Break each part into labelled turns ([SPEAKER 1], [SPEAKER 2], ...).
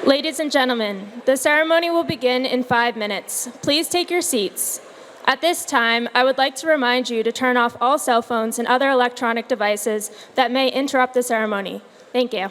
[SPEAKER 1] Ladies and gentlemen, the ceremony will begin in 5 minutes. Please take your seats. At this time, I would like to remind you to turn off all cell phones and other electronic devices that may interrupt the ceremony. Thank you.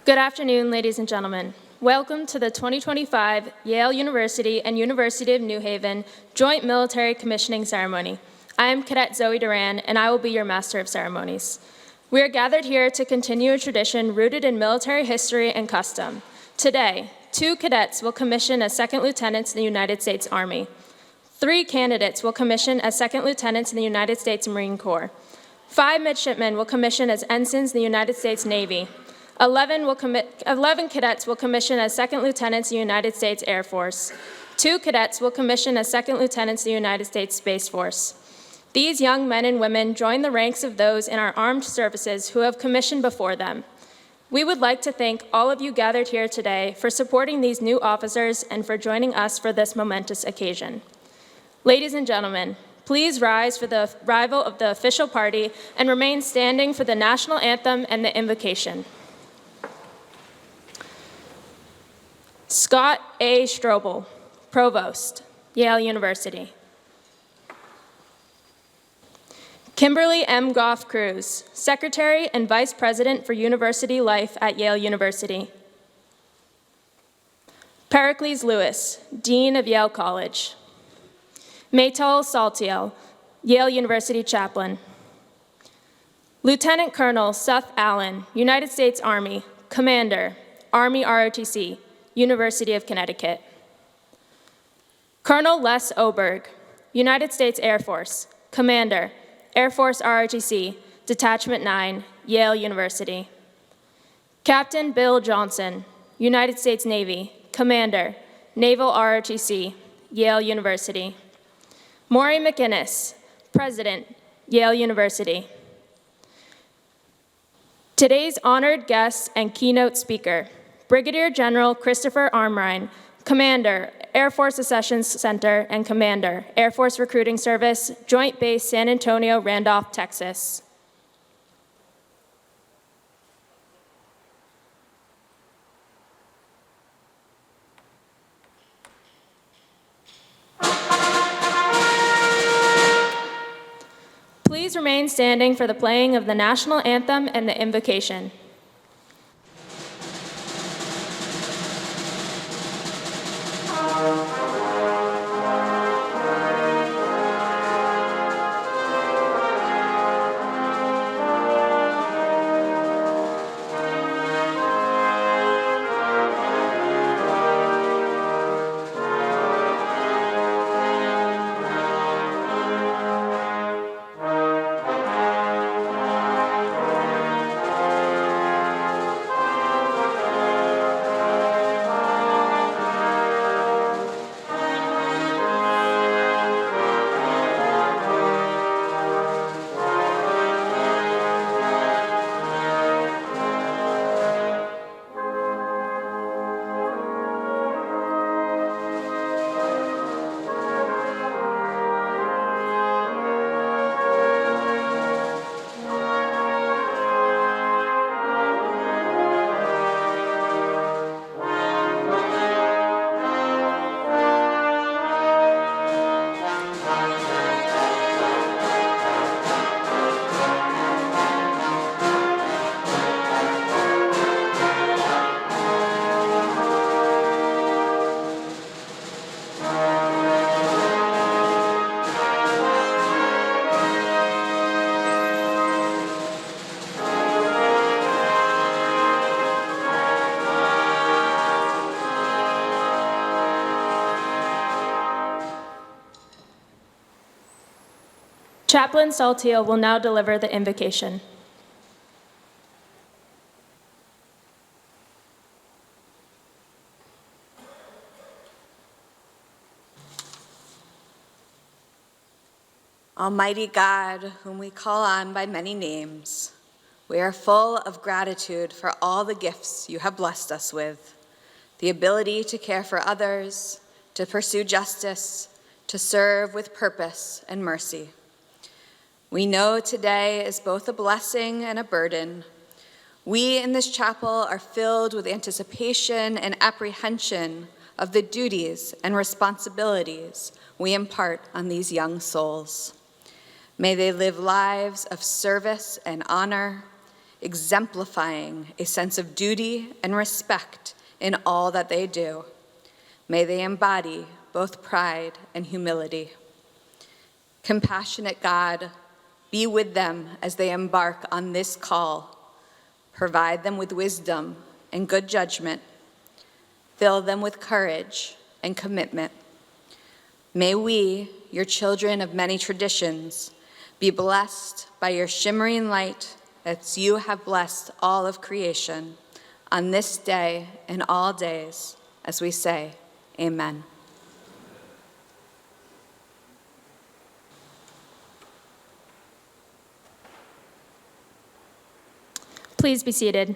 [SPEAKER 1] Good afternoon, ladies and gentlemen. Welcome to the 2025 Yale University and University of New Haven Joint Military Commissioning Ceremony. I am Cadet Zoe Duran, and I will be your Master of Ceremonies. We are gathered here to continue a tradition rooted in military history and custom. Today, 2 cadets will commission as second lieutenants in the United States Army. 3 candidates will commission as second lieutenants in the United States Marine Corps. 5 midshipmen will commission as ensigns in the United States Navy. 11 cadets will commission as second lieutenants in the United States Air Force. 2 cadets will commission as second lieutenants in the United States Space Force. These young men and women join the ranks of those in our armed services who have commissioned before them. We would like to thank all of you gathered here today for supporting these new officers and for joining us for this momentous occasion. Ladies and gentlemen, please rise for the arrival of the official party and remain standing for the national anthem and the invocation. Scott A. Strobel, Provost, Yale University. Kimberly M. Goff-Cruz, Secretary and Vice President for University Life at Yale University. Pericles Lewis, Dean of Yale College. Maytal Saltiel, Yale University Chaplain. Lieutenant Colonel Seth Allen, United States Army, Commander, Army ROTC, University of Connecticut. Colonel Les Oberg, United States Air Force, Commander, Air Force ROTC, Detachment 9, Yale University. Captain Bill Johnson, United States Navy, Commander, Naval ROTC, Yale University. Maury McInnes, President, Yale University. Today's honored guest and keynote speaker, Brigadier General Christopher Armrine, Commander, Air Force Accessions Center, and Commander, Air Force Recruiting Service, Joint Base San Antonio, Randolph, Texas. Please remain standing for the playing of the national anthem and the invocation. Chaplain Saltiel will now deliver the invocation.
[SPEAKER 2] Almighty God, whom we call on by many names, we are full of gratitude for all the gifts you have blessed us with, the ability to care for others, to pursue justice, to serve with purpose and mercy. We know today is both a blessing and a burden. We in this chapel are filled with anticipation and apprehension of the duties and responsibilities we impart on these young souls. May they live lives of service and honor, exemplifying a sense of duty and respect in all that they do. May they embody both pride and humility. Compassionate God, be with them as they embark on this call. Provide them with wisdom and good judgment. Fill them with courage and commitment. May we, your children of many traditions, be blessed by your shimmering light as you have blessed all of creation on this day and all days, as we say, amen.
[SPEAKER 1] Please be seated.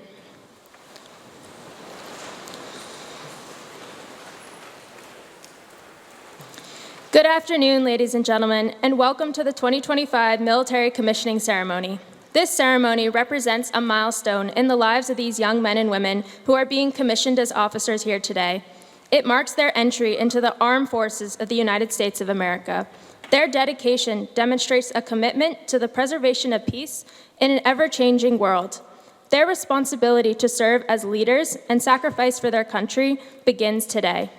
[SPEAKER 1] Good afternoon, ladies and gentlemen, and welcome to the 2025 Military Commissioning Ceremony. This ceremony represents a milestone in the lives of these young men and women who are being commissioned as officers here today. It marks their entry into the armed forces of the United States of America. Their dedication demonstrates a commitment to the preservation of peace in an ever-changing world. Their responsibility to serve as leaders and sacrifice for their country begins today.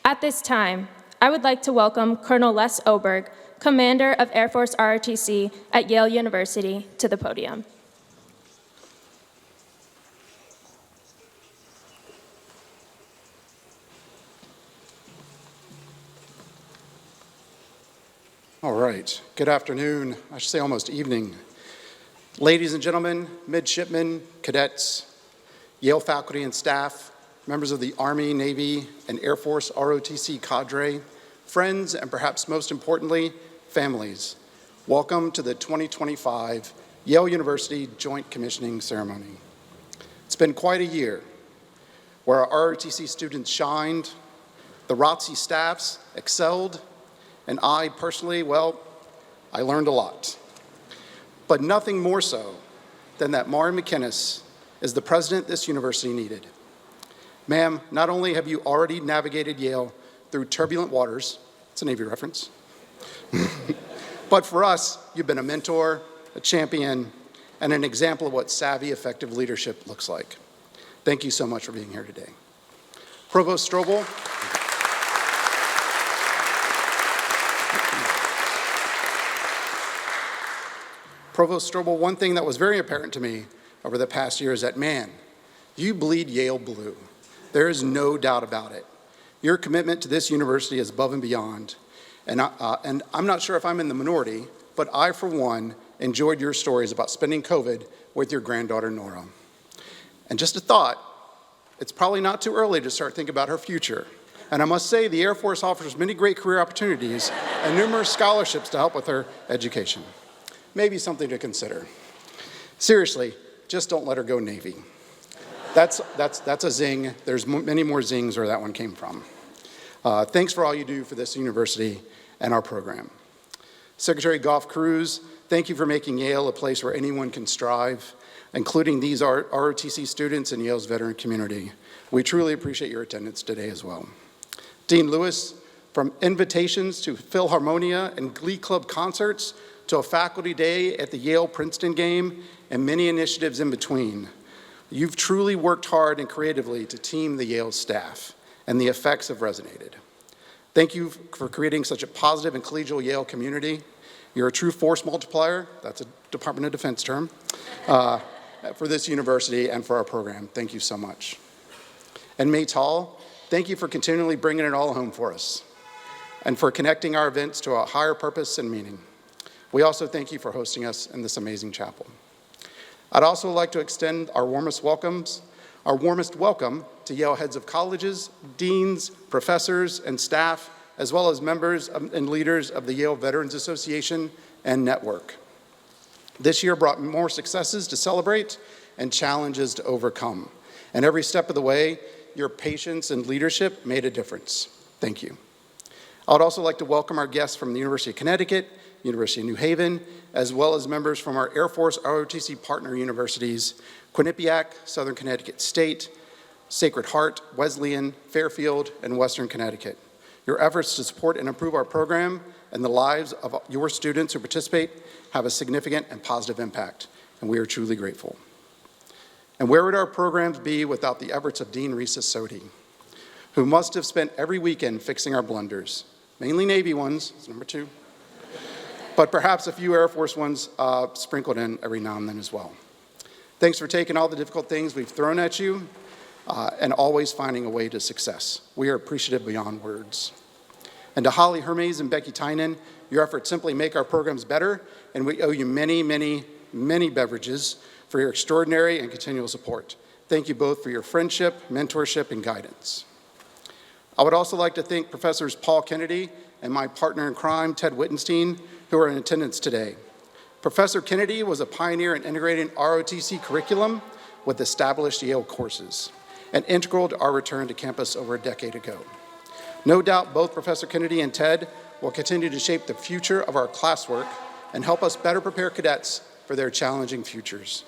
[SPEAKER 1] At this time, I would like to welcome Colonel Les Oberg, Commander of Air Force ROTC at Yale University, to the podium.
[SPEAKER 3] All right, good afternoon, I should say almost evening. Ladies and gentlemen, midshipmen, cadets, Yale faculty and staff, members of the Army, Navy, and Air Force ROTC cadre, friends, and perhaps most importantly, families, welcome to the 2025 Yale University Joint Commissioning Ceremony. It's been quite a year where our ROTC students shined, the ROTC staffs excelled, and I personally, well, I learned a lot. But nothing more so than that Maren McInnes is the president this university needed. Ma'am, not only have you already navigated Yale through turbulent waters, it's a Navy reference, but for us, you've been a mentor, a champion, and an example of what savvy, effective leadership looks like. Thank you so much for being here today. Provost Strobel. Provost Strobel, one thing that was very apparent to me over the past year is that, man, you bleed Yale blue. There is no doubt about it. Your commitment to this university is above and beyond. And I'm not sure if I'm in the minority, but I, for one, enjoyed your stories about spending COVID with your granddaughter, Nora. And just a thought, it's probably not too early to start thinking about her future. And I must say, the Air Force offers many great career opportunities and numerous scholarships to help with her education. Maybe something to consider. Seriously, just don't let her go Navy. That's a zing. There's many more zings where that one came from. Thanks for all you do for this university and our program. Secretary Goff Cruz, thank you for making Yale a place where anyone can strive, including these ROTC students and Yale's veteran community. We truly appreciate your attendance today as well. Dean Lewis, from invitations to Philharmonia and Glee Club concerts to a faculty day at the Yale-Princeton game and many initiatives in between, you've truly worked hard and creatively to team the Yale staff, and the effects have resonated. Thank you for creating such a positive and collegial Yale community. You're a true force multiplier, that's a Department of Defense term, for this university and for our program. Thank you so much. And Maytal, thank you for continually bringing it all home for us and for connecting our events to a higher purpose and meaning. We also thank you for hosting us in this amazing chapel. I'd also like to extend our warmest welcome to Yale heads of colleges, deans, professors, and staff, as well as members and leaders of the Yale Veterans Association and Network. This year brought more successes to celebrate and challenges to overcome. And every step of the way, your patience and leadership made a difference. Thank you. I would also like to welcome our guests from the University of Connecticut, University of New Haven, as well as members from our Air Force ROTC partner universities, Quinnipiac, Southern Connecticut State, Sacred Heart, Wesleyan, Fairfield, and Western Connecticut. Your efforts to support and improve our program and the lives of your students who participate have a significant and positive impact, and we are truly grateful. And where would our programs be without the efforts of Dean Risa Sodi, who must have spent every weekend fixing our blunders, mainly Navy ones, that's number 2, but perhaps a few Air Force ones sprinkled in every now and then as well. Thanks for taking all the difficult things we've thrown at you and always finding a way to success. We are appreciative beyond words. And to Holly Hermes and Becky Tynan, your efforts simply make our programs better, and we owe you many, many, many beverages for your extraordinary and continual support. Thank you both for your friendship, mentorship, and guidance. I would also like to thank Professors Paul Kennedy and my partner in crime, Ted Wittenstein, who are in attendance today. Professor Kennedy was a pioneer in integrating ROTC curriculum with established Yale courses, and integral to our return to campus over a decade ago. No doubt both Professor Kennedy and Ted will continue to shape the future of our classwork and help us better prepare cadets for their challenging futures.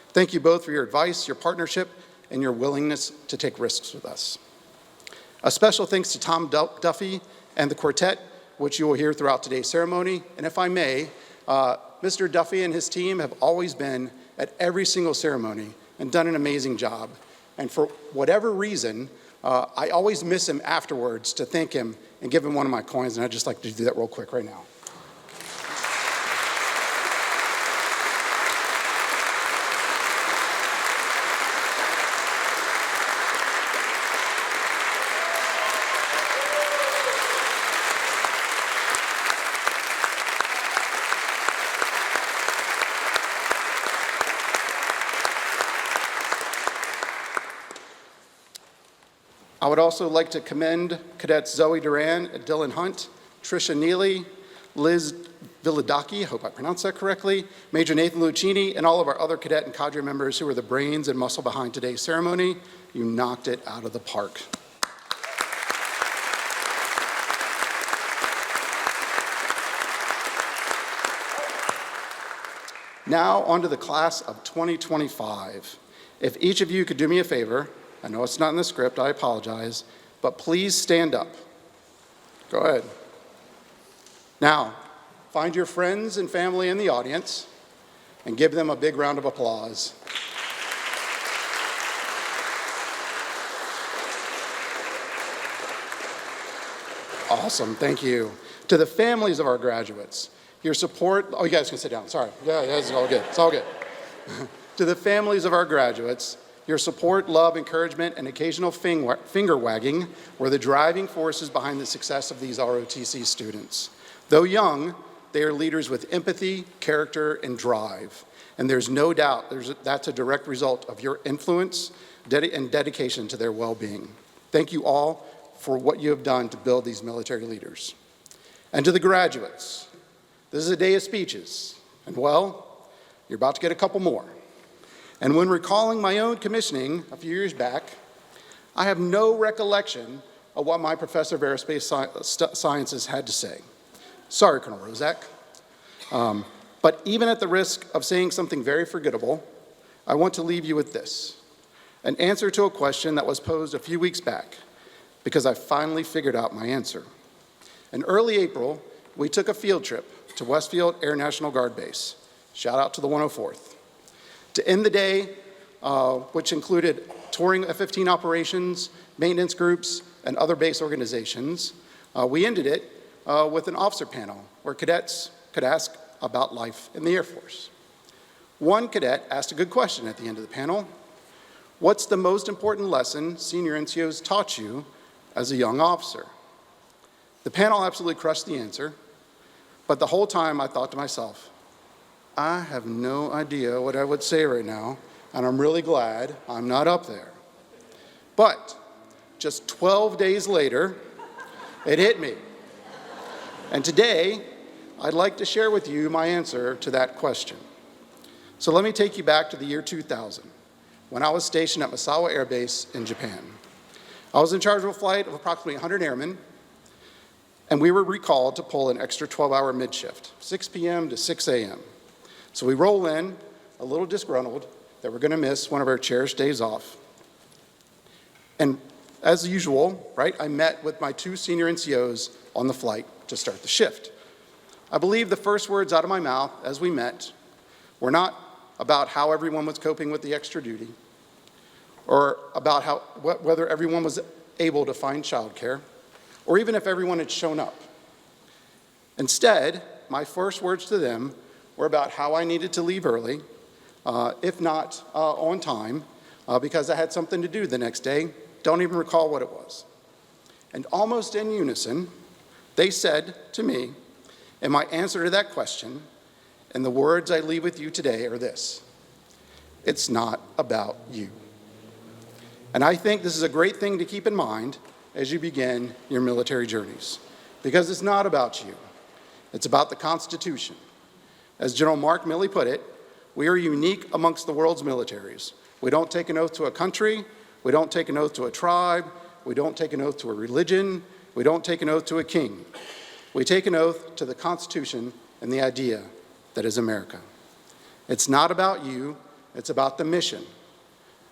[SPEAKER 3] Thank you both for your advice, your partnership, and your willingness to take risks with us. A special thanks to Tom Duffy and the quartet, which you will hear throughout today's ceremony. And if I may, Mr. Duffy and his team have always been at every single ceremony and done an amazing job. And for whatever reason, I always miss him afterwards to thank him and give him one of my coins, and I'd just like to do that real quick right now. I would also like to commend Cadets Zoe Duran, Dylan Hunt, Tricia Neely, Liz Villadaki, I hope I pronounced that correctly, Major Nathan Lucchini, and all of our other cadet and cadre members who are the brains and muscle behind today's ceremony. You knocked it out of the park. Now on to the class of 2025. If each of you could do me a favor, I know it's not in the script, I apologize, but please stand up. Go ahead. Now, find your friends and family in the audience and give them a big round of applause. Awesome, thank you. To the families of our graduates, your support, oh, you guys can sit down, sorry. Yeah, it's all good, it's all good. To the families of our graduates, your support, love, encouragement, and occasional finger wagging were the driving forces behind the success of these ROTC students. Though young, they are leaders with empathy, character, and drive. And there's no doubt that's a direct result of your influence and dedication to their well-being. Thank you all for what you have done to build these military leaders. And to the graduates, this is a day of speeches. And well, you're about to get a couple more. And when recalling my own commissioning a few years back, I have no recollection of what my professor of aerospace sciences had to say. Sorry, Colonel Rozak. But even at the risk of saying something very forgettable, I want to leave you with this, an answer to a question that was posed a few weeks back, because I finally figured out my answer. In early April, we took a field trip to Westfield Air National Guard Base. Shout out to the 104th. To end the day, which included touring F-15 operations, maintenance groups, and other base organizations, we ended it with an officer panel where cadets could ask about life in the Air Force. One cadet asked a good question at the end of the panel. What's the most important lesson senior NCOs taught you as a young officer? The panel absolutely crushed the answer, but the whole time I thought to myself, I have no idea what I would say right now, and I'm really glad I'm not up there. But just 12 days later, it hit me. And today, I'd like to share with you my answer to that question. So let me take you back to the year 2000, when I was stationed at Misawa Air Base in Japan. I was in charge of a flight of approximately 100 airmen, and we were recalled to pull an extra 12-hour mid-shift, 6 p.m. to 6 a.m. So we roll in, a little disgruntled, that we're going to miss one of our cherished days off. And as usual, right, I met with my two senior NCOs on the flight to start the shift. I believe the first words out of my mouth as we met were not about how everyone was coping with the extra duty, or about whether everyone was able to find childcare, or even if everyone had shown up. Instead, my first words to them were about how I needed to leave early, if not on time, because I had something to do the next day. Don't even recall what it was. And almost in unison, they said to me, and my answer to that question, and the words I leave with you today are this: it's not about you. And I think this is a great thing to keep in mind as you begin your military journeys, because it's not about you. It's about the Constitution. As General Mark Milley put it, we are unique amongst the world's militaries. We don't take an oath to a country. We don't take an oath to a tribe. We don't take an oath to a religion. We don't take an oath to a king. We take an oath to the Constitution and the idea that is America. It's not about you. It's about the mission,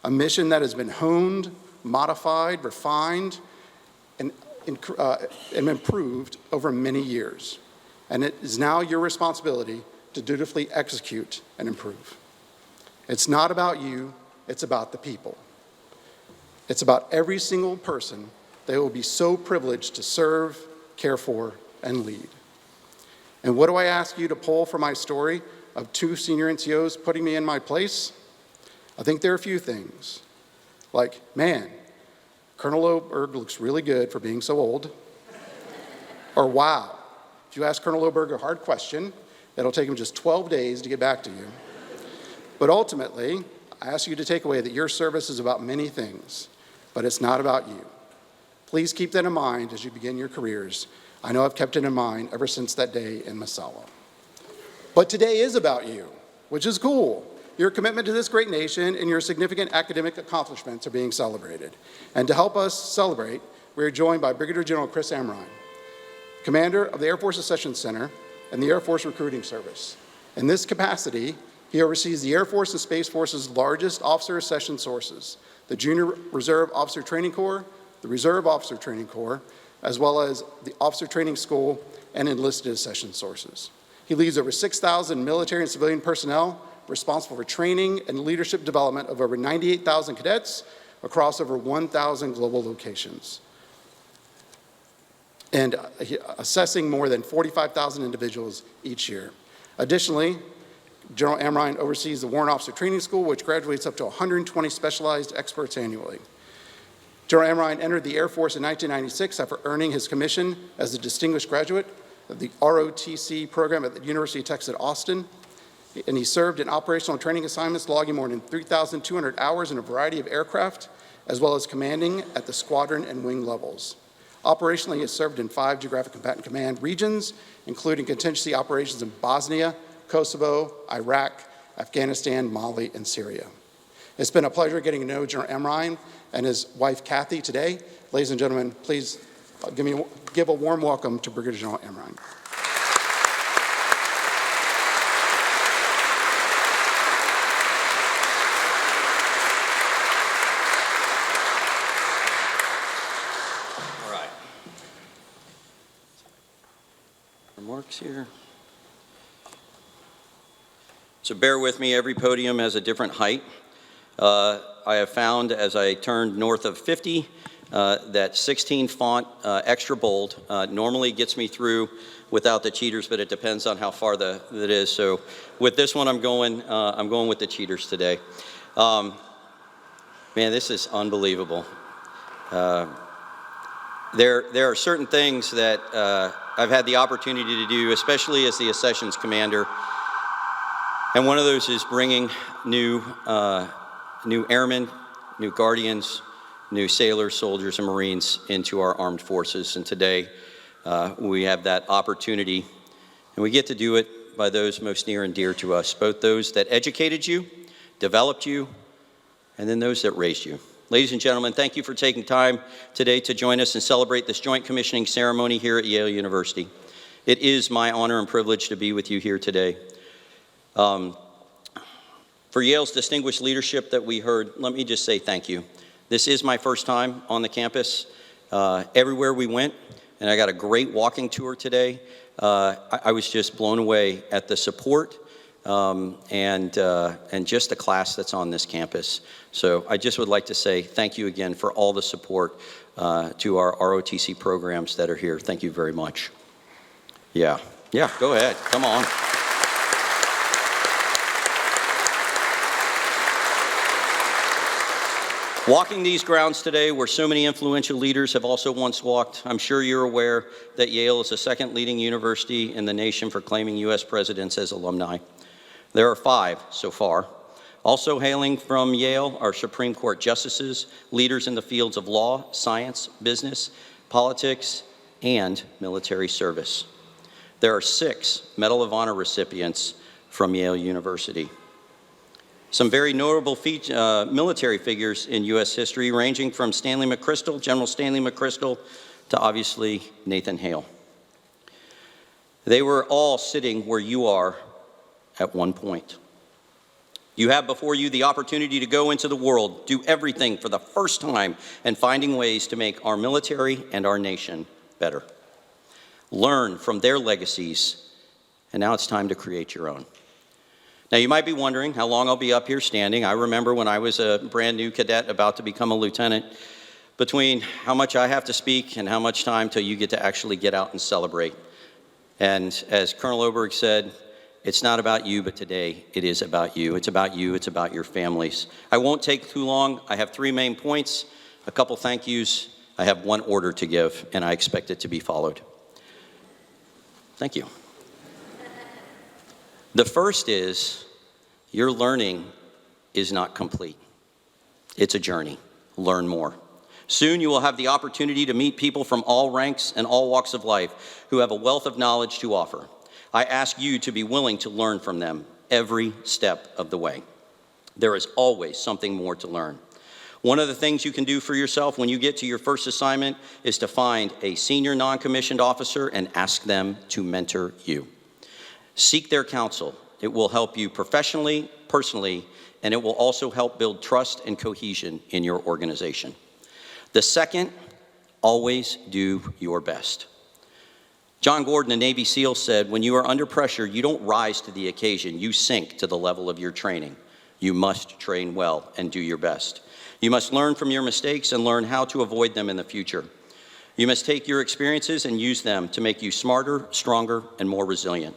[SPEAKER 3] a mission that has been honed, modified, refined, and improved over many years. And it is now your responsibility to dutifully execute and improve. It's not about you. It's about the people. It's about every single person that will be so privileged to serve, care for, and lead. And what do I ask you to pull from my story of 2 senior NCOs putting me in my place? I think there are a few things. Like, man, Colonel Oberg looks really good for being so old. Or, wow, if you ask Colonel Oberg a hard question, it'll take him just 12 days to get back to you. But ultimately, I ask you to take away that your service is about many things, but it's not about you. Please keep that in mind as you begin your careers. I know I've kept it in mind ever since that day in Massawa. But today is about you, which is cool. Your commitment to this great nation and your significant academic accomplishments are being celebrated. And to help us celebrate, we are joined by Brigadier General Chris Amrine, Commander of the Air Force Accession Center and the Air Force Recruiting Service. In this capacity, he oversees the Air Force and Space Force's largest officer accession sources, the Junior Reserve Officer Training Corps, the Reserve Officer Training Corps, as well as the Officer Training School and enlisted accession sources. He leads over 6,000 military and civilian personnel responsible for training and leadership development of over 98,000 cadets across over 1,000 global locations, and assessing more than 45,000 individuals each year. Additionally, General Amrine oversees the Warrant Officer Training School, which graduates up to 120 specialized experts annually. General Amrine entered the Air Force in 1996 after earning his commission as a distinguished graduate of the ROTC program at the University of Texas at Austin. And he served in operational training assignments, logging more than 3,200 hours in a variety of aircraft, as well as commanding at the squadron and wing levels. Operationally, he has served in 5 Geographic Combatant Command regions, including contingency operations in Bosnia, Kosovo, Iraq, Afghanistan, Mali, and Syria. It's been a pleasure getting to know General Amrine and his wife, Kathy, today. Ladies and gentlemen, please give a warm welcome to Brigadier General Amrine.
[SPEAKER 4] All right. Remarks here. So bear with me, every podium has a different height. I have found as I turned north of 50 that 16 font extra bold normally gets me through without the cheaters, but it depends on how far that is. So with this one, I'm going with the cheaters today. Man, this is unbelievable. There are certain things that I've had the opportunity to do, especially as the accessions commander. And one of those is bringing new airmen, new guardians, new sailors, soldiers, and Marines into our armed forces. And today, we have that opportunity, and we get to do it by those most near and dear to us, both those that educated you, developed you, and then those that raised you. Ladies and gentlemen, thank you for taking time today to join us and celebrate this joint commissioning ceremony here at Yale University. It is my honor and privilege to be with you here today. For Yale's distinguished leadership that we heard, let me just say thank you. This is my first time on the campus. Everywhere we went, and I got a great walking tour today, I was just blown away at the support, and just the class that's on this campus. So I just would like to say thank you again for all the support to our ROTC programs that are here. Thank you very much. Yeah, go ahead, come on. Walking these grounds today, where so many influential leaders have also once walked, I'm sure you're aware that Yale is the second leading university in the nation for claiming U.S. presidents as alumni. There are 5 so far. Also hailing from Yale are Supreme Court justices, leaders in the fields of law, science, business, politics, and military service. There are 6 Medal of Honor recipients from Yale University. Some very notable military figures in U.S. history, ranging from Stanley McChrystal, General Stanley McChrystal, to obviously Nathan Hale. They were all sitting where you are at one point. You have before you the opportunity to go into the world, do everything for the first time, and finding ways to make our military and our nation better. Learn from their legacies, and now it's time to create your own. Now, you might be wondering how long I'll be up here standing. I remember when I was a brand new cadet about to become a lieutenant, between how much I have to speak and how much time till you get to actually get out and celebrate. And as Colonel Oberg said, it's not about you, but today it is about you. It's about you, it's about your families. I won't take too long. I have 3 main points, a couple thank yous. I have 1 order to give, and I expect it to be followed. Thank you. The first is, your learning is not complete. It's a journey. Learn more. Soon you will have the opportunity to meet people from all ranks and all walks of life who have a wealth of knowledge to offer. I ask you to be willing to learn from them every step of the way. There is always something more to learn. One of the things you can do for yourself when you get to your first assignment is to find a senior non-commissioned officer and ask them to mentor you. Seek their counsel. It will help you professionally, personally, and it will also help build trust and cohesion in your organization. The second, always do your best. John Gordon, a Navy SEAL, said, when you are under pressure, you don't rise to the occasion, you sink to the level of your training. You must train well and do your best. You must learn from your mistakes and learn how to avoid them in the future. You must take your experiences and use them to make you smarter, stronger, and more resilient.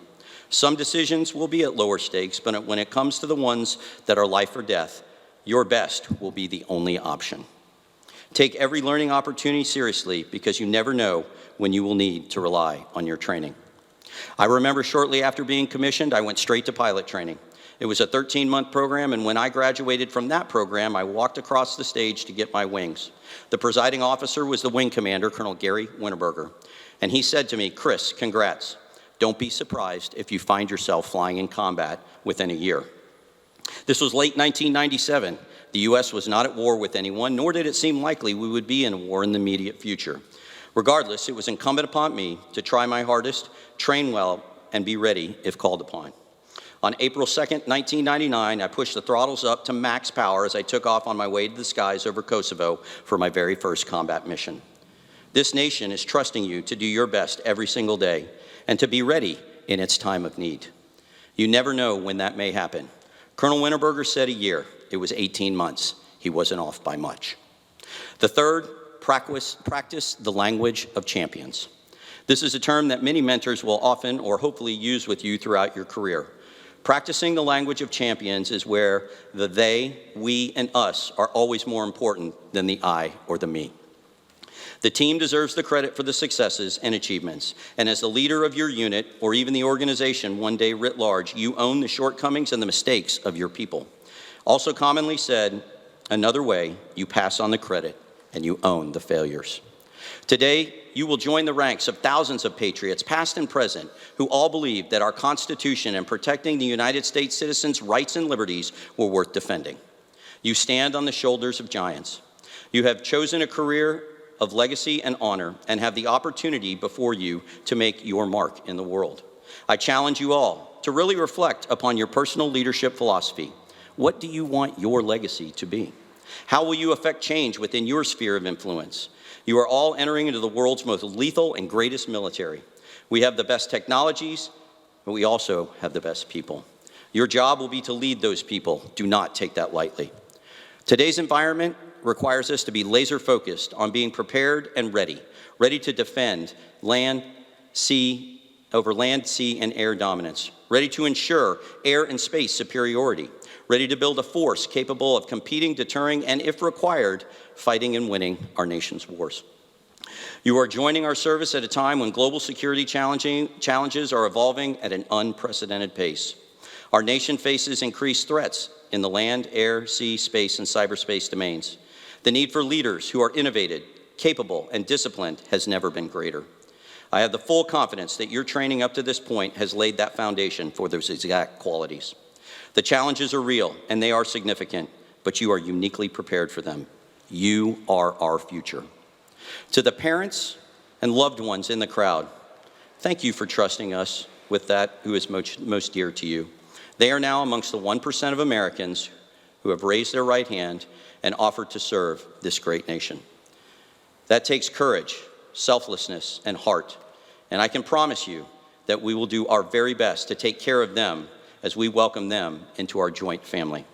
[SPEAKER 4] Some decisions will be at lower stakes, but when it comes to the ones that are life or death, your best will be the only option. Take every learning opportunity seriously, because you never know when you will need to rely on your training. I remember shortly after being commissioned, I went straight to pilot training. It was a 13-month program, and when I graduated from that program, I walked across the stage to get my wings. The presiding officer was the wing commander, Colonel Gary Winterberger, and he said to me, "Chris, congrats. Don't be surprised if you find yourself flying in combat within a year." This was late 1997. The U.S. was not at war with anyone, nor did it seem likely we would be in a war in the immediate future. Regardless, it was incumbent upon me to try my hardest, train well, and be ready if called upon. On April 2nd, 1999, I pushed the throttles up to max power as I took off on my way to the skies over Kosovo for my very first combat mission. This nation is trusting you to do your best every single day and to be ready in its time of need. You never know when that may happen. Colonel Winterberger said a year. It was 18 months. He wasn't off by much. The third, practice the language of champions. This is a term that many mentors will often or hopefully use with you throughout your career. Practicing the language of champions is where the they, we, and us are always more important than the I or the me. The team deserves the credit for the successes and achievements, and as the leader of your unit, or even the organization one day writ large, you own the shortcomings and the mistakes of your people. Also commonly said, another way, you pass on the credit and you own the failures. Today, you will join the ranks of thousands of patriots, past and present, who all believe that our Constitution and protecting the United States citizens' rights and liberties were worth defending. You stand on the shoulders of giants. You have chosen a career of legacy and honor and have the opportunity before you to make your mark in the world. I challenge you all to really reflect upon your personal leadership philosophy. What do you want your legacy to be? How will you affect change within your sphere of influence? You are all entering into the world's most lethal and greatest military. We have the best technologies, but we also have the best people. Your job will be to lead those people. Do not take that lightly. Today's environment requires us to be laser focused on being prepared and ready to defend land, sea, and air dominance, ready to ensure air and space superiority, ready to build a force capable of competing, deterring, and if required, fighting and winning our nation's wars. You are joining our service at a time when global security challenges are evolving at an unprecedented pace. Our nation faces increased threats in the land, air, sea, space, and cyberspace domains. The need for leaders who are innovative, capable, and disciplined has never been greater. I have the full confidence that your training up to this point has laid that foundation for those exact qualities. The challenges are real and they are significant, but you are uniquely prepared for them. You are our future. To the parents and loved ones in the crowd, thank you for trusting us with that who is most dear to you. They are now amongst the 1% of Americans who have raised their right hand and offered to serve this great nation. That takes courage, selflessness, and heart, and I can promise you that we will do our very best to take care of them as we welcome them into our joint family.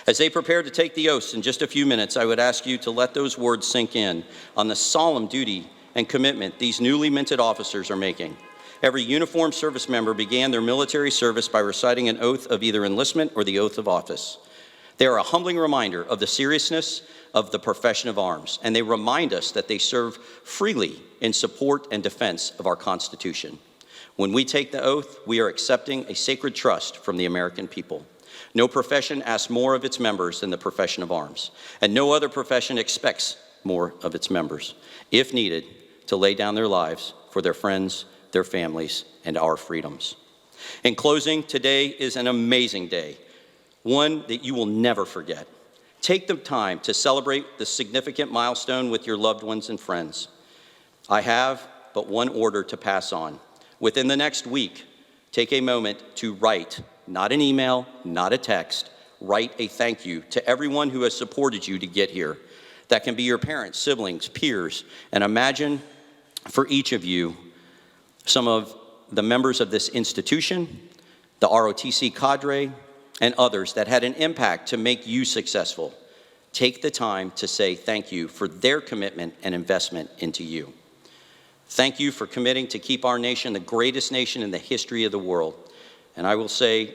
[SPEAKER 4] As they prepare to take the oaths in just a few minutes, I would ask you to let those words sink in on the solemn duty and commitment these newly minted officers are making. Every uniformed service member began their military service by reciting an oath of either enlistment or the oath of office. They are a humbling reminder of the seriousness of the profession of arms, and they remind us that they serve freely in support and defense of our Constitution. When we take the oath, we are accepting a sacred trust from the American people. No profession asks more of its members than the profession of arms, and no other profession expects more of its members, if needed, to lay down their lives for their friends, their families, and our freedoms. In closing, today is an amazing day, one that you will never forget. Take the time to celebrate the significant milestone with your loved ones and friends. I have but one order to pass on. Within the next week, take a moment to write, not an email, not a text, write a thank you to everyone who has supported you to get here. That can be your parents, siblings, peers, and imagine for each of you some of the members of this institution, the ROTC cadre, and others that had an impact to make you successful. Take the time to say thank you for their commitment and investment into you. Thank you for committing to keep our nation the greatest nation in the history of the world. And I will say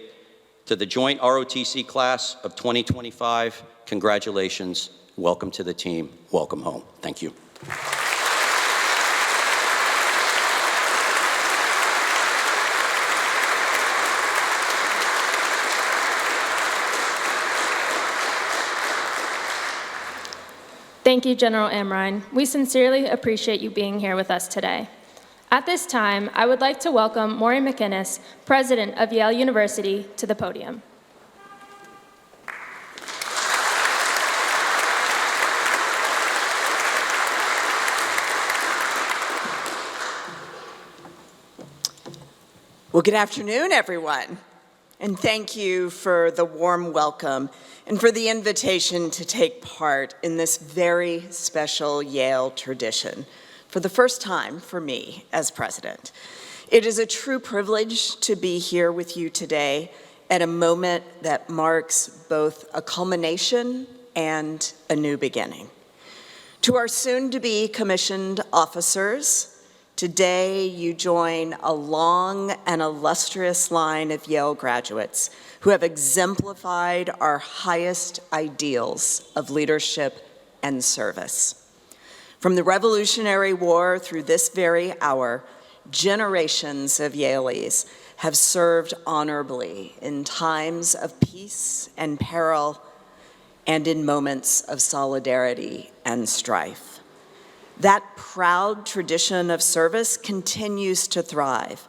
[SPEAKER 4] to the joint ROTC class of 2025, congratulations, welcome to the team, welcome home. Thank you.
[SPEAKER 1] Thank you, General Amrine. We sincerely appreciate you being here with us today. At this time, I would like to welcome Maury McInnes, President of Yale University, to the podium.
[SPEAKER 5] Well, good afternoon, everyone. And thank you for the warm welcome and for the invitation to take part in this very special Yale tradition for the first time for me as president. It is a true privilege to be here with you today at a moment that marks both a culmination and a new beginning. To our soon-to-be commissioned officers, today, you join a long and illustrious line of Yale graduates who have exemplified our highest ideals of leadership and service. From the Revolutionary War through this very hour, generations of Yalees have served honorably in times of peace and peril and in moments of solidarity and strife. That proud tradition of service continues to thrive,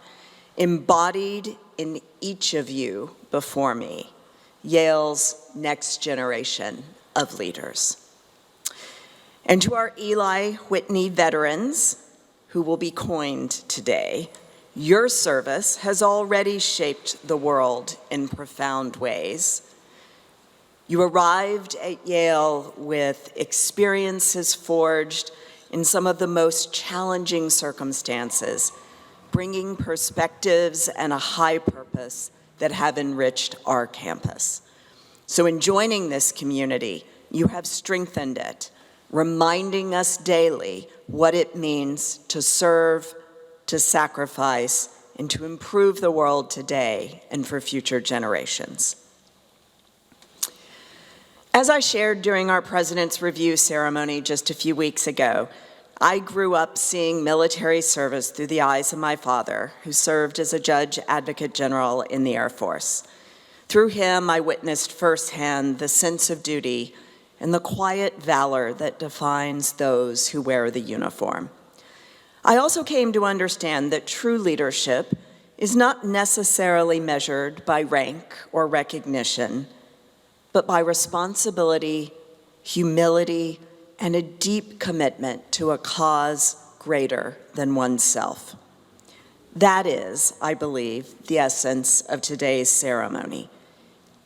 [SPEAKER 5] embodied in each of you before me, Yale's next generation of leaders. And to our Eli Whitney veterans, who will be coined today, your service has already shaped the world in profound ways. You arrived at Yale with experiences forged in some of the most challenging circumstances, bringing perspectives and a high purpose that have enriched our campus. So in joining this community, you have strengthened it, reminding us daily what it means to serve, to sacrifice, and to improve the world today and for future generations. As I shared during our President's Review ceremony just a few weeks ago, I grew up seeing military service through the eyes of my father, who served as a Judge Advocate General in the Air Force. Through him, I witnessed firsthand the sense of duty and the quiet valor that defines those who wear the uniform. I also came to understand that true leadership is not necessarily measured by rank or recognition, but by responsibility, humility, and a deep commitment to a cause greater than oneself. That is, I believe, the essence of today's ceremony.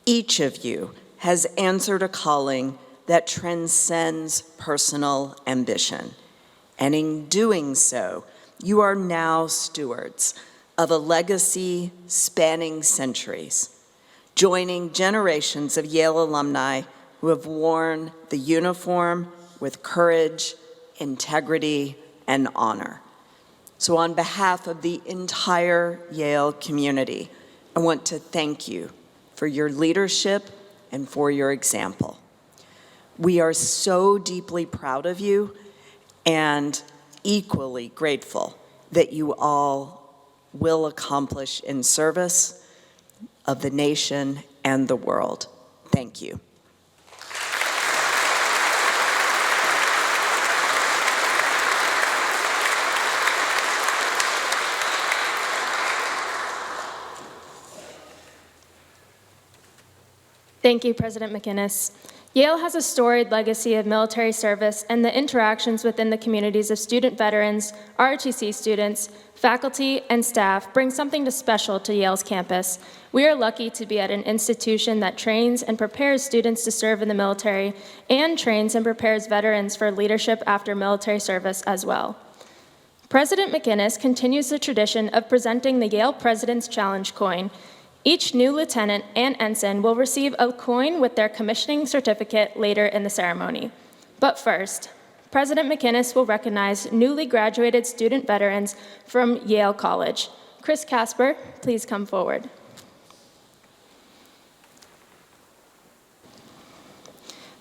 [SPEAKER 5] Each of you has answered a calling that transcends personal ambition. And in doing so, you are now stewards of a legacy spanning centuries, joining generations of Yale alumni who have worn the uniform with courage, integrity, and honor. So on behalf of the entire Yale community, I want to thank you for your leadership and for your example. We are so deeply proud of you and equally grateful that you all will accomplish in service of the nation and the world. Thank you.
[SPEAKER 1] Thank you, President McInnes. Yale has a storied legacy of military service, and the interactions within the communities of student veterans, ROTC students, faculty, and staff bring something special to Yale's campus. We are lucky to be at an institution that trains and prepares students to serve in the military and trains and prepares veterans for leadership after military service as well. President McInnes continues the tradition of presenting the Yale President's Challenge coin. Each new lieutenant and ensign will receive a coin with their commissioning certificate later in the ceremony. But first, President McInnes will recognize newly graduated student veterans from Yale College. Chris Casper, please come forward.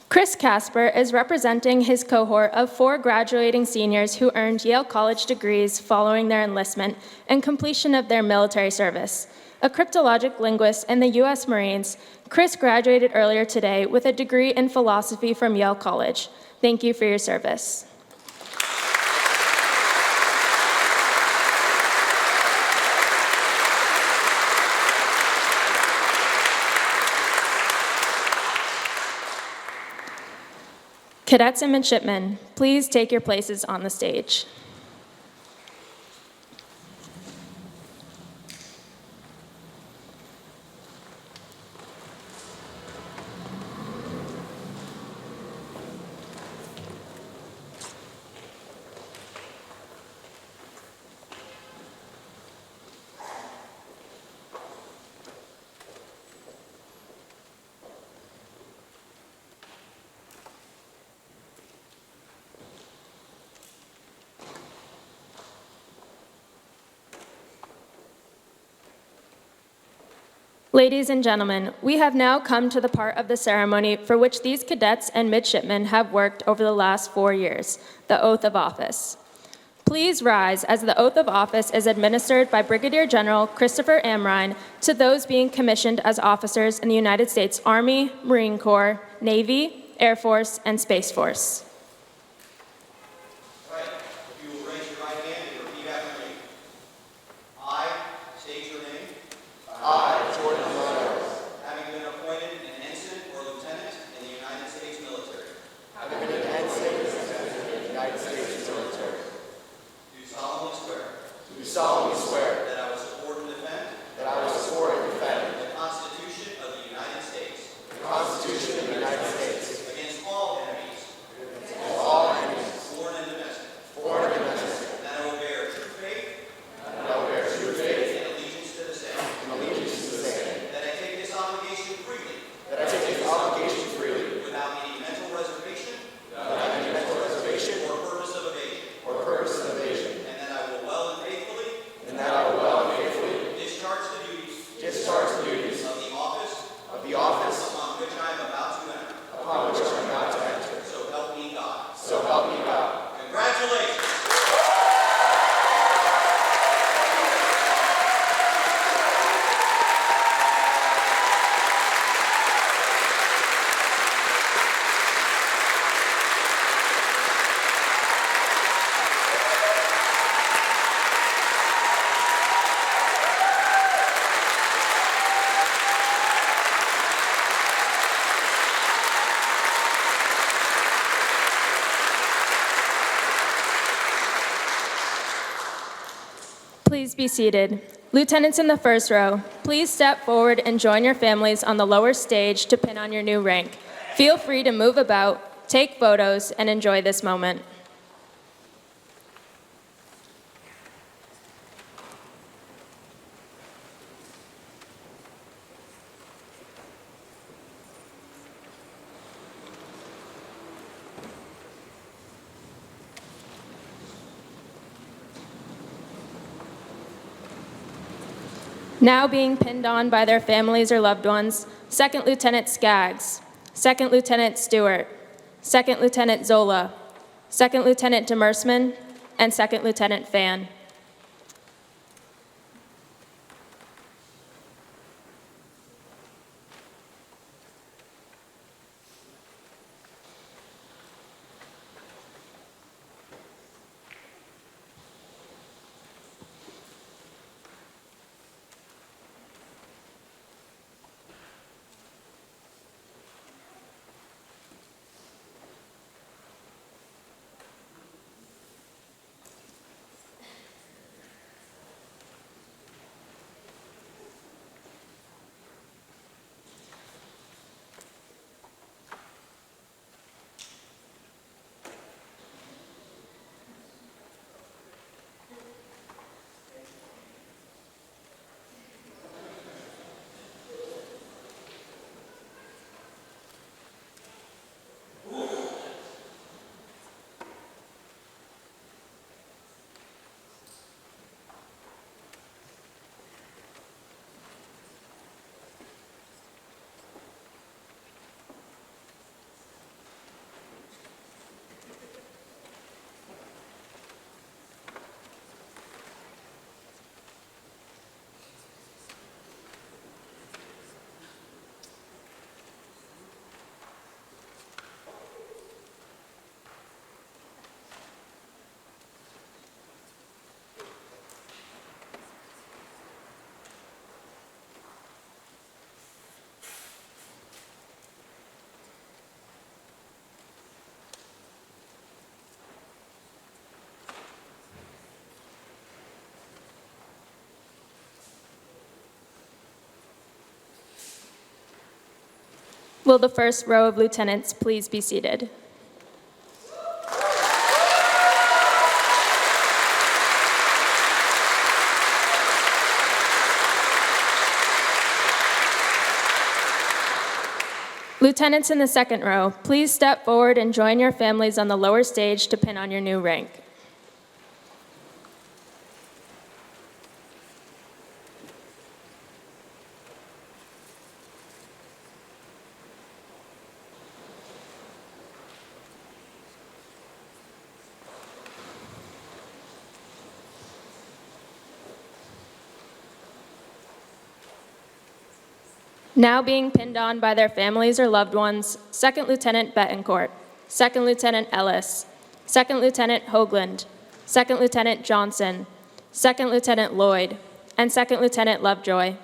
[SPEAKER 1] Chris Casper is representing his cohort of 4 graduating seniors who earned Yale College degrees following their enlistment and completion of their military service. A cryptologic linguist in the U.S. Marines, Chris graduated earlier today with a degree in philosophy from Yale College. Thank you for your service. Cadets and midshipmen, please take your places on the stage. Ladies and gentlemen, we have now come to the part of the ceremony for which these cadets and midshipmen have worked over the last 4 years, the oath of office. Please rise as the oath of office is administered by Brigadier General Christopher Amrine to those being commissioned as officers in the United States Army, Marine Corps, Navy, Air Force, and Space Force.
[SPEAKER 6] Solemnly swear that I will support and defend the Constitution of the United States against all enemies,
[SPEAKER 1] Please be seated. Lieutenants in the first row, please step forward and join your families on the lower stage to pin on your new rank. Feel free to move about, take photos, and enjoy this moment. Now being pinned on by their families or loved ones, Second Lieutenant Skaggs, Second Lieutenant Stewart, Second Lieutenant Zola, Second Lieutenant Demersman, and Second Lieutenant Fan. Will the first row of lieutenants please be seated? Lieutenants in the second row, please step forward and join your families on the lower stage to pin on your new rank. Now being pinned on by their families or loved ones, Second Lieutenant Betancourt, Second Lieutenant Ellis, Second Lieutenant Hoagland, Second Lieutenant Johnson, Second Lieutenant Lloyd, and Second Lieutenant Lovejoy.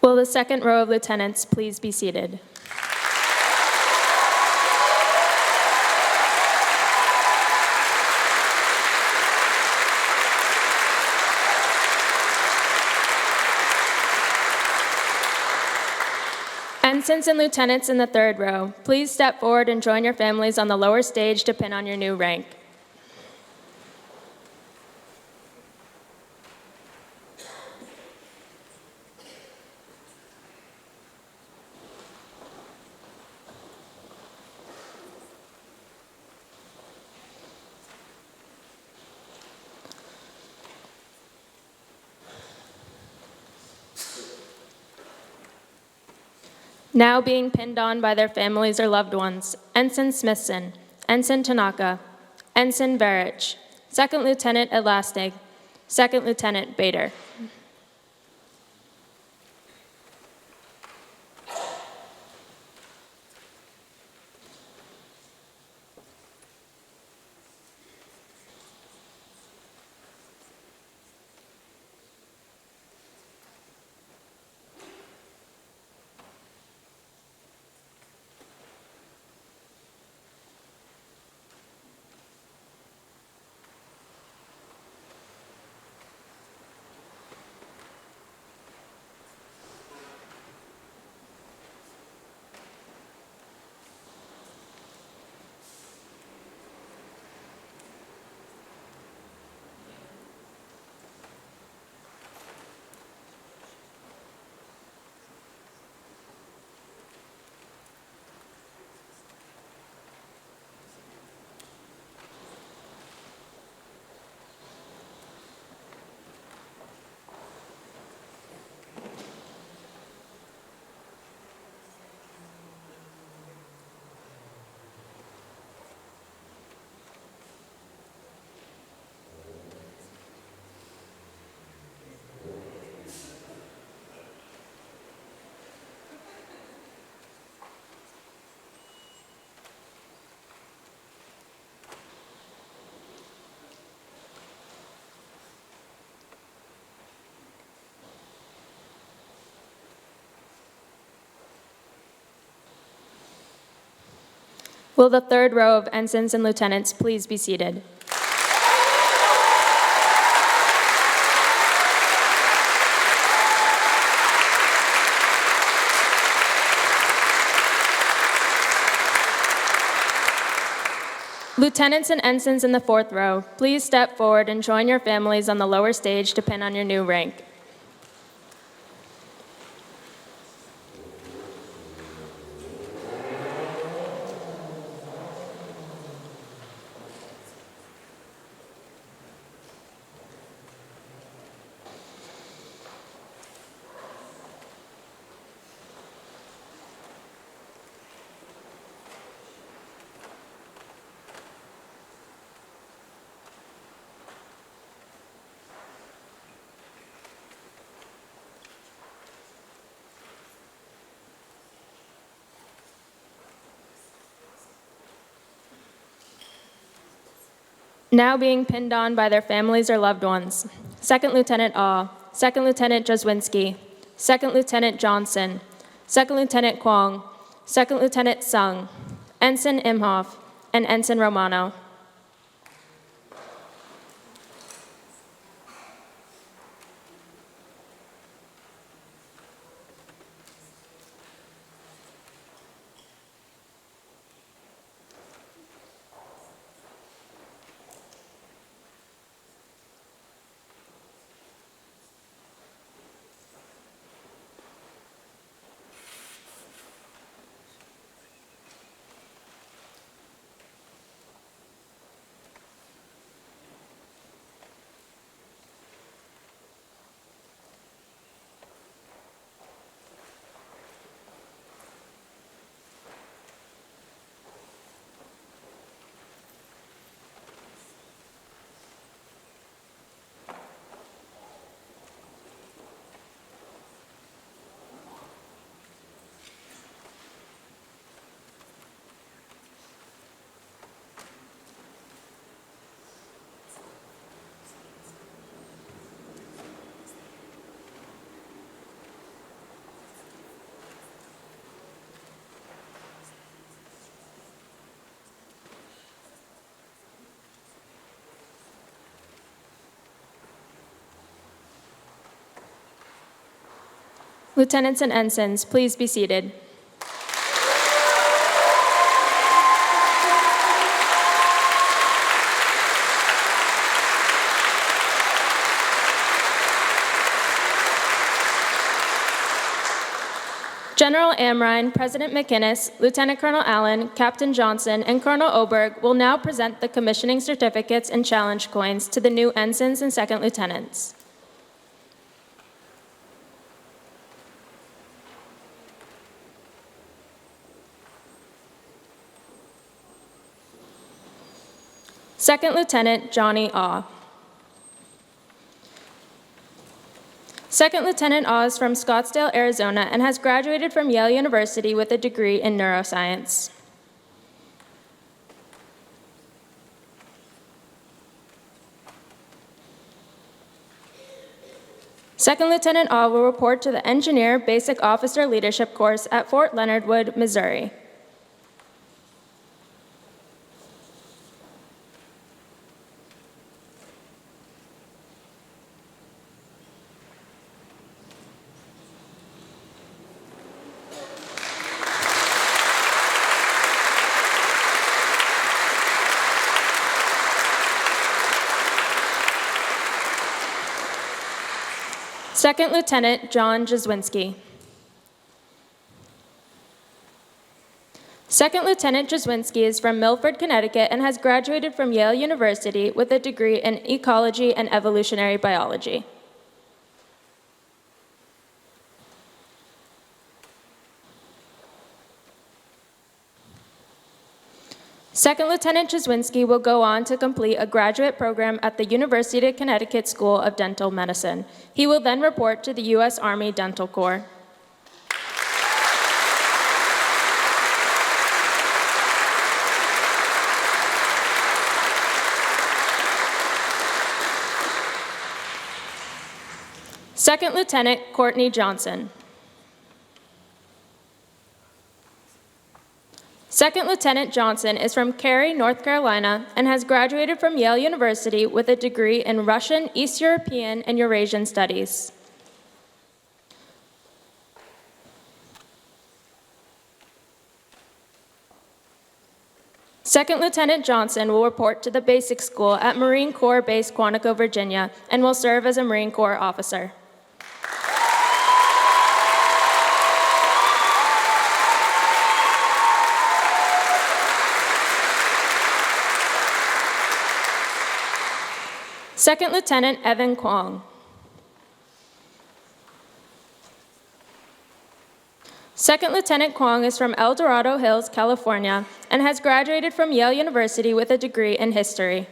[SPEAKER 1] Will the second row of lieutenants please be seated? Ensigns and lieutenants in the third row, please step forward and join your families on the lower stage to pin on your new rank. Now being pinned on by their families or loved ones, Ensign Smithson, Ensign Tanaka, Ensign Verich, Second Lieutenant Elastig, Second Lieutenant Bader. Will the third row of ensigns and lieutenants please be seated? Lieutenants and ensigns in the fourth row, please step forward and join your families on the lower stage to pin on your new rank. Now being pinned on by their families or loved ones, Second Lieutenant Ah, Second Lieutenant Jazwinski, Second Lieutenant Johnson, Second Lieutenant Kwong, Second Lieutenant Sung, Ensign Imhoff, and Ensign Romano. Lieutenants and ensigns, please be seated. General Amrine, President McInnes, Lieutenant Colonel Allen, Captain Johnson, and Colonel Oberg will now present the commissioning certificates and challenge coins to the new ensigns and second lieutenants. Second Lieutenant Johnny Aw. Second Lieutenant Aw is from Scottsdale, Arizona, and has graduated from Yale University with a degree in neuroscience. Second Lieutenant Aw will report to the Engineer Basic Officer Leadership Course at Fort Leonard Wood, Missouri. Second Lieutenant John Jazwinski. Second Lieutenant Jazwinski is from Milford, Connecticut, and has graduated from Yale University with a degree in ecology and evolutionary biology. Second Lieutenant Jazwinski will go on to complete a graduate program at the University of Connecticut School of Dental Medicine. He will then report to the U.S. Army Dental Corps. Second Lieutenant Courtney Johnson. Second Lieutenant Johnson is from Cary, North Carolina, and has graduated from Yale University with a degree in Russian, East European, and Eurasian Studies. Second Lieutenant Johnson will report to the Basic School at Marine Corps Base Quantico, Virginia, and will serve as a Marine Corps officer. Second Lieutenant Evan Kwong. Second Lieutenant Kwong is from El Dorado Hills, California, and has graduated from Yale University with a degree in history.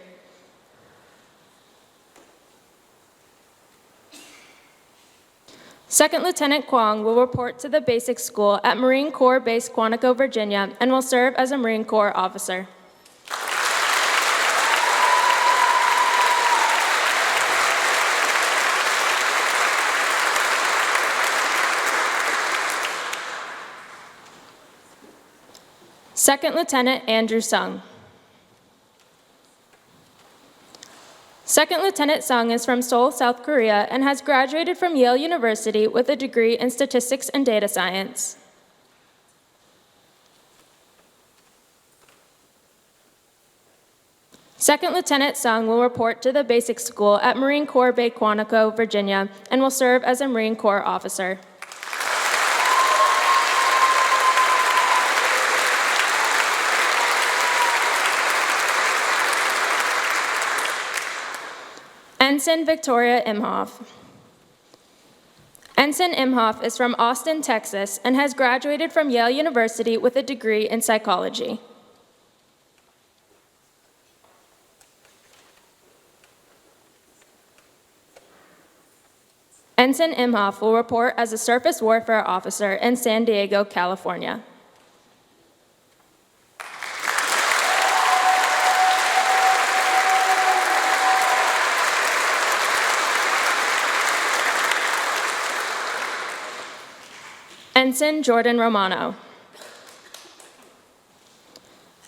[SPEAKER 1] Second Lieutenant Kwong will report to the Basic School at Marine Corps Base Quantico, Virginia, and will serve as a Marine Corps officer. Second Lieutenant Andrew Sung. Second Lieutenant Sung is from Seoul, South Korea, and has graduated from Yale University with a degree in statistics and data science. Second Lieutenant Sung will report to the Basic School at Marine Corps Base Quantico, Virginia, and will serve as a Marine Corps officer. Ensign Victoria Imhoff. Ensign Imhoff is from Austin, Texas, and has graduated from Yale University with a degree in psychology. Ensign Imhoff will report as a surface warfare officer in San Diego, California. Ensign Jordan Romano.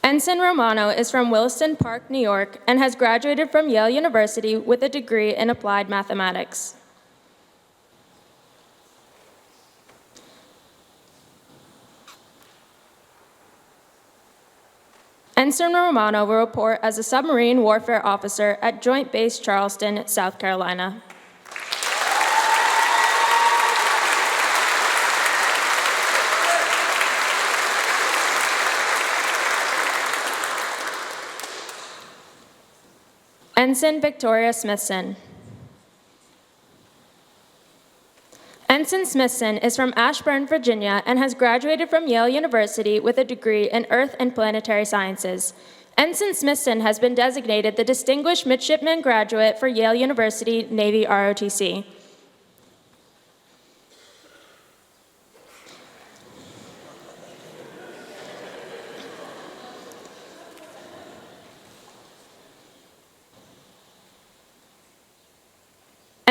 [SPEAKER 1] Ensign Romano is from Williston Park, New York, and has graduated from Yale University with a degree in applied mathematics. Ensign Romano will report as a submarine warfare officer at Joint Base Charleston, South Carolina. Ensign Victoria Smithson. Ensign Smithson is from Ashburn, Virginia, and has graduated from Yale University with a degree in Earth and Planetary Sciences. Ensign Smithson has been designated the Distinguished Midshipman Graduate for Yale University Navy ROTC.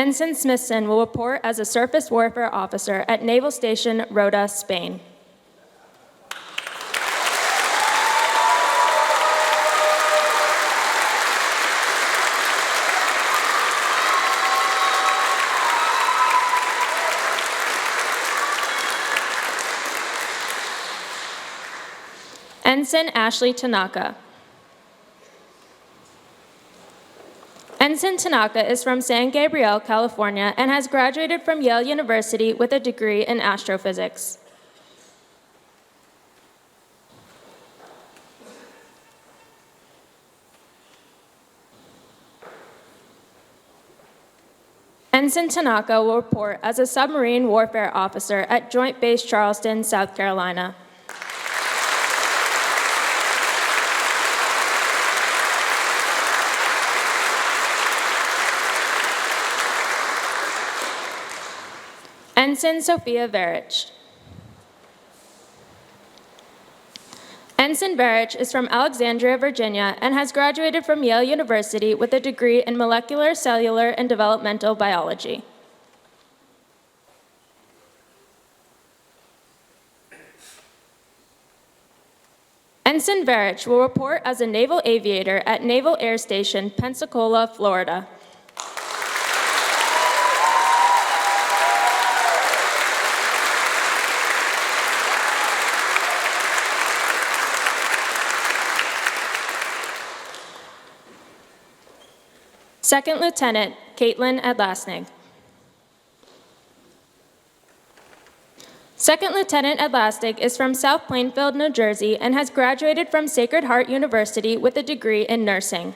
[SPEAKER 1] Ensign Smithson will report as a surface warfare officer at Naval Station Rota, Spain. Ensign Ashley Tanaka. Ensign Tanaka is from San Gabriel, California, and has graduated from Yale University with a degree in astrophysics. Ensign Tanaka will report as a submarine warfare officer at Joint Base Charleston, South Carolina. Ensign Sophia Verich. Ensign Verich is from Alexandria, Virginia, and has graduated from Yale University with a degree in molecular, cellular, and developmental biology. Ensign Verich will report as a naval aviator at Naval Air Station, Pensacola, Florida. Second Lieutenant Caitlin Adlasnig. Second Lieutenant Adlastig is from South Plainfield, New Jersey, and has graduated from Sacred Heart University with a degree in nursing.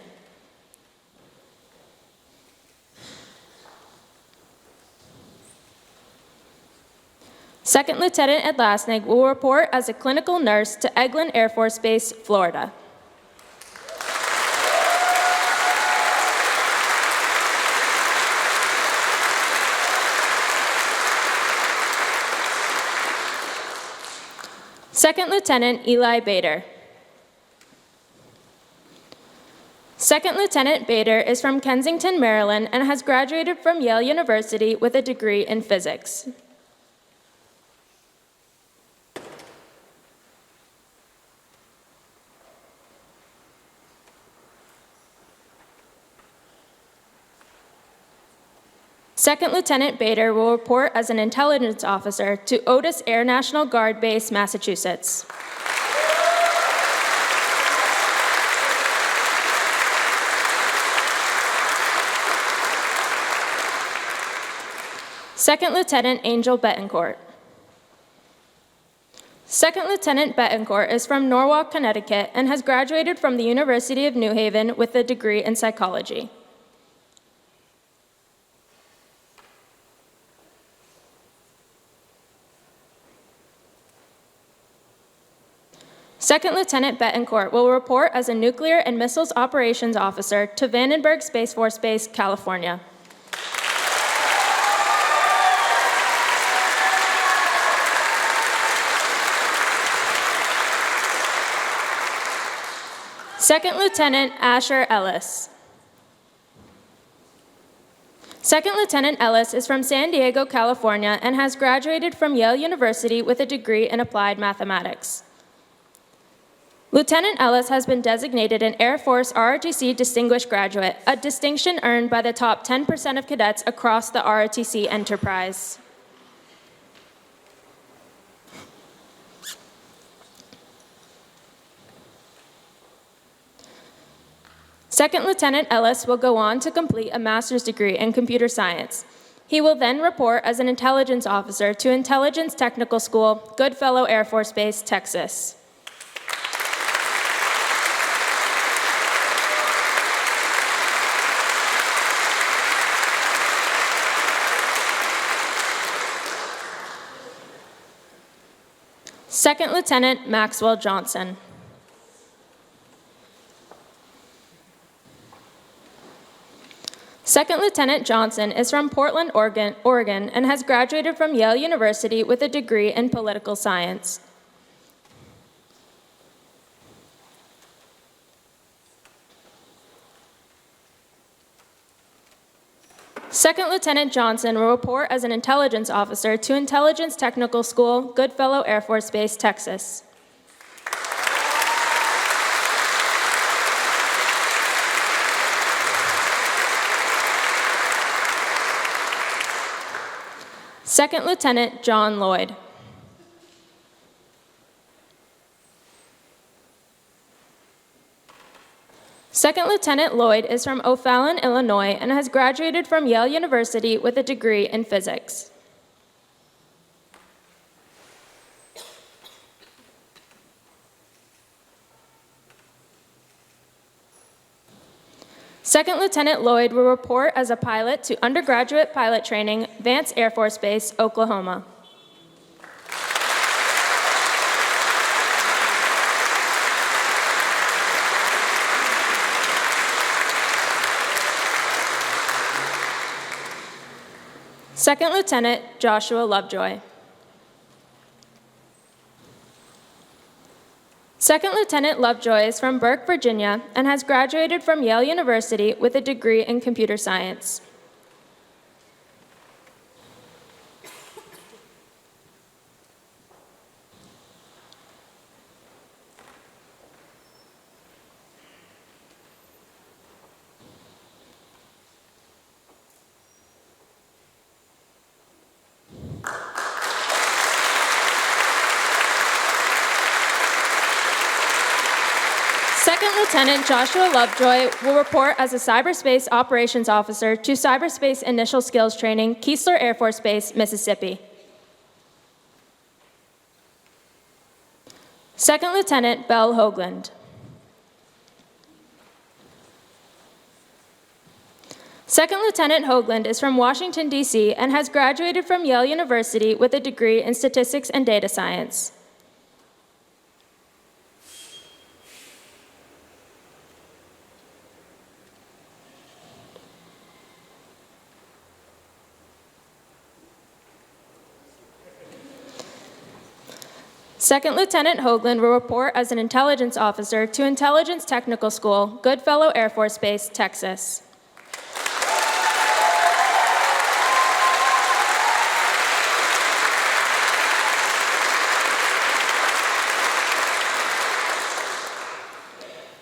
[SPEAKER 1] Second Lieutenant Adlasnig will report as a clinical nurse to Eglin Air Force Base, Florida. Second Lieutenant Eli Bader. Second Lieutenant Bader is from Kensington, Maryland, and has graduated from Yale University with a degree in physics. Second Lieutenant Bader will report as an intelligence officer to Otis Air National Guard Base, Massachusetts. Second Lieutenant Angel Betancourt. Second Lieutenant Betancourt is from Norwalk, Connecticut, and has graduated from the University of New Haven with a degree in psychology. Second Lieutenant Betancourt will report as a nuclear and missiles operations officer to Vandenberg Space Force Base, California. Second Lieutenant Asher Ellis. Second Lieutenant Ellis is from San Diego, California, and has graduated from Yale University with a degree in applied mathematics. Lieutenant Ellis has been designated an Air Force ROTC Distinguished Graduate, a distinction earned by the top 10% of cadets across the ROTC enterprise. Second Lieutenant Ellis will go on to complete a master's degree in computer science. He will then report as an intelligence officer to Intelligence Technical School, Goodfellow Air Force Base, Texas. Second Lieutenant Maxwell Johnson. Second Lieutenant Johnson is from Portland, Oregon, and has graduated from Yale University with a degree in political science. Second Lieutenant Johnson will report as an intelligence officer to Intelligence Technical School, Goodfellow Air Force Base, Texas. Second Lieutenant John Lloyd. Second Lieutenant Lloyd is from O'Fallon, Illinois, and has graduated from Yale University with a degree in physics. Second Lieutenant Lloyd will report as a pilot to undergraduate pilot training, Vance Air Force Base, Oklahoma. Second Lieutenant Joshua Lovejoy. Second Lieutenant Lovejoy is from Burke, Virginia, and has graduated from Yale University with a degree in computer science. Second Lieutenant Joshua Lovejoy will report as a Cyberspace Operations Officer to Cyberspace Initial Skills Training, Keesler Air Force Base, Mississippi. Second Lieutenant Belle Hoagland. Second Lieutenant Hoagland is from Washington, D.C., and has graduated from Yale University with a degree in Statistics and Data Science. Second Lieutenant Hoagland will report as an intelligence officer to Intelligence Technical School, Goodfellow Air Force Base, Texas.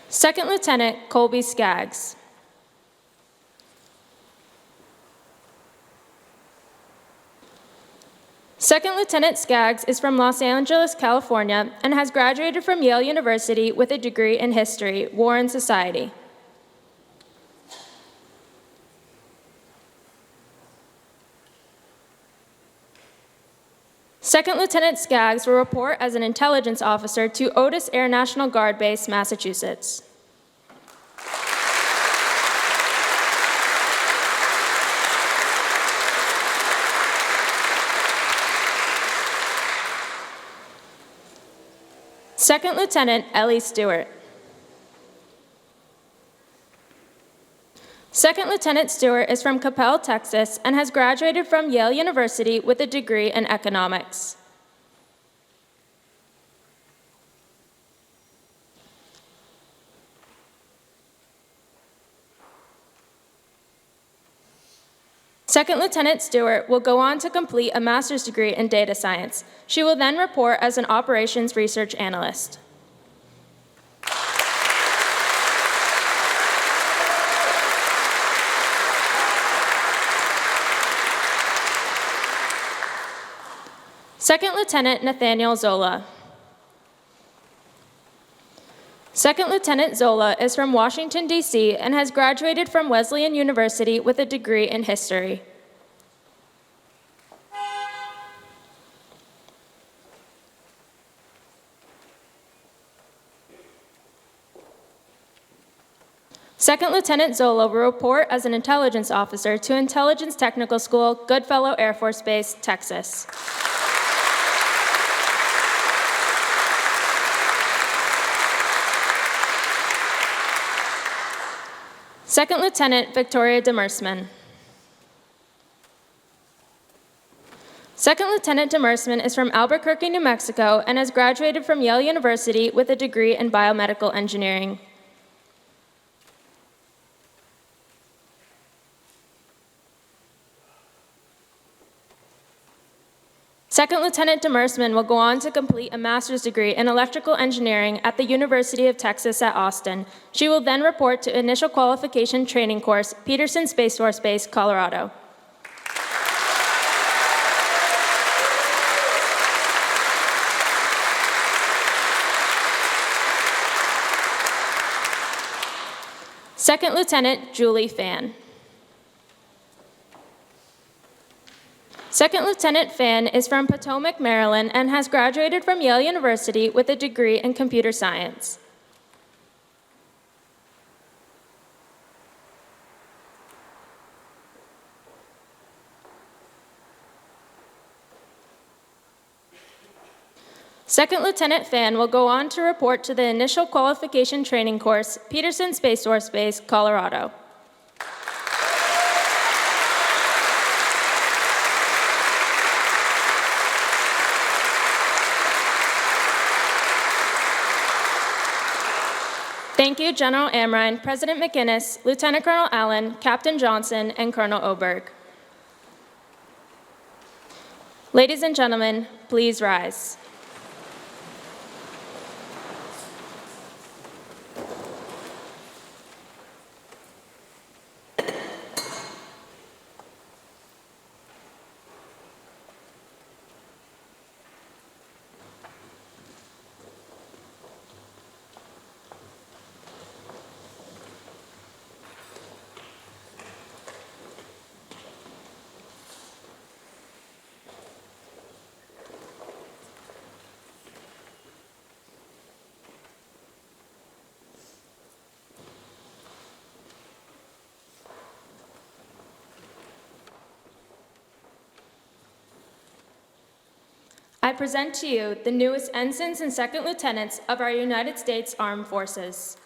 [SPEAKER 1] Second Lieutenant Colby Skaggs. Second Lieutenant Skaggs is from Los Angeles, California, and has graduated from Yale University with a degree in history, war and society. Second Lieutenant Skaggs will report as an intelligence officer to Otis Air National Guard Base, Massachusetts. Second Lieutenant Ellie Stewart. Second Lieutenant Stewart is from Coppell, Texas, and has graduated from Yale University with a degree in economics. Second Lieutenant Stewart will go on to complete a master's degree in data science. She will then report as an operations research analyst. Second Lieutenant Nathaniel Zola. Second Lieutenant Zola is from Washington, D.C., and has graduated from Wesleyan University with a degree in history. Second Lieutenant Zola will report as an intelligence officer to Intelligence Technical School, Goodfellow Air Force Base, Texas. Second Lieutenant Victoria Demersman. Second Lieutenant Demersman is from Albuquerque, New Mexico, and has graduated from Yale University with a degree in biomedical engineering. Second Lieutenant Demersman will go on to complete a master's degree in electrical engineering at the University of Texas at Austin. She will then report to Initial Qualification Training Course, Peterson Space Force Base, Colorado. Second Lieutenant Julie Fan. Second Lieutenant Fan is from Potomac, Maryland, and has graduated from Yale University with a degree in computer science. Second Lieutenant Fan will go on to report to the Initial Qualification Training Course, Peterson Space Force Base, Colorado. Thank you, General Amrine, President McInnes, Lieutenant Colonel Allen, Captain Johnson, and Colonel Oberg. Ladies and gentlemen, please rise. I present to you the newest ensigns and second lieutenants of our United States Armed Forces.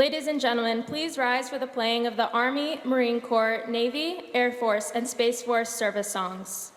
[SPEAKER 1] Ladies and gentlemen, please rise for the playing of the Army, Marine Corps, Navy, Air Force, and Space Force service songs.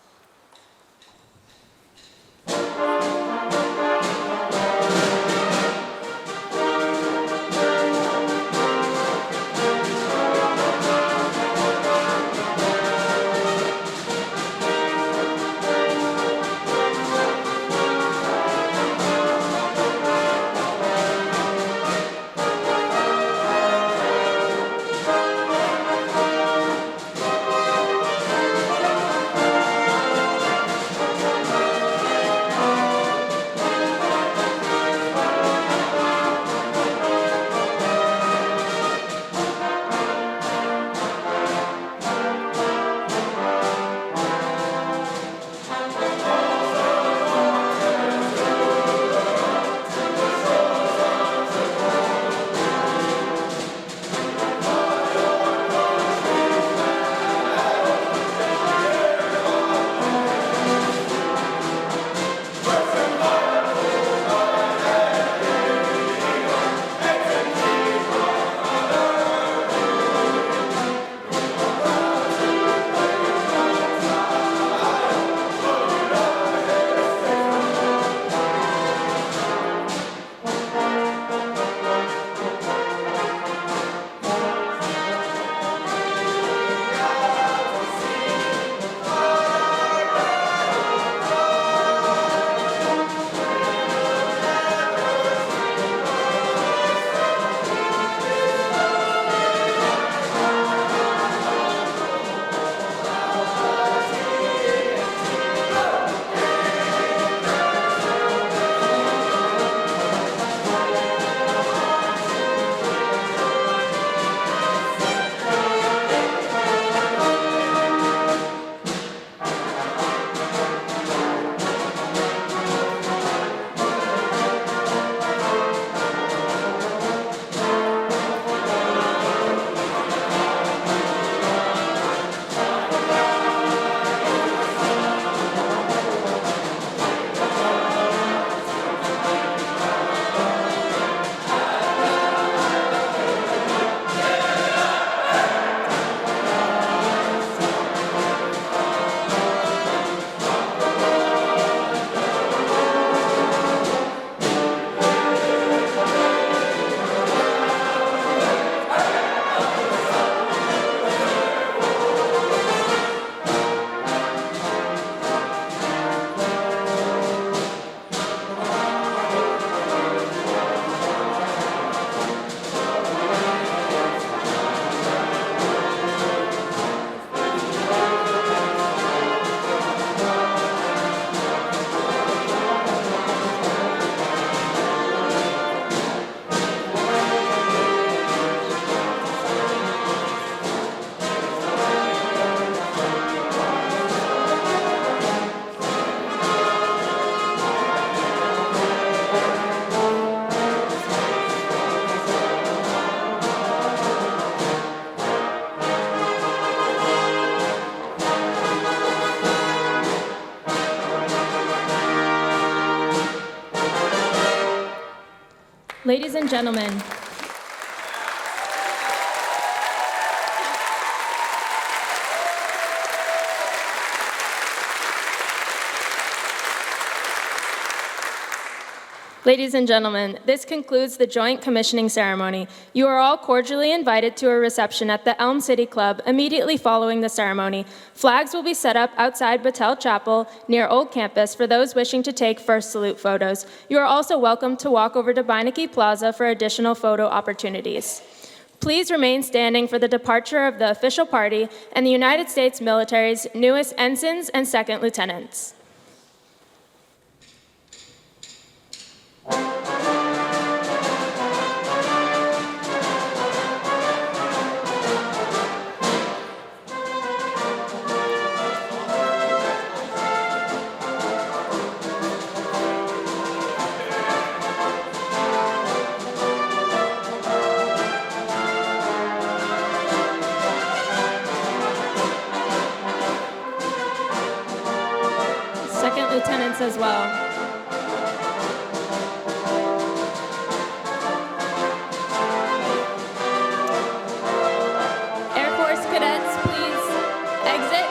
[SPEAKER 1] Ladies and gentlemen, Ladies and gentlemen, this concludes the joint commissioning ceremony. You are all cordially invited to a reception at the Elm City Club immediately following the ceremony. Flags will be set up outside Battelle Chapel near Old Campus for those wishing to take first salute photos. You are also welcome to walk over to Beinecke Plaza for additional photo opportunities. Please remain standing for the departure of the official party and the United States military's newest ensigns and second lieutenants. Second lieutenants as well. Air Force cadets, please exit.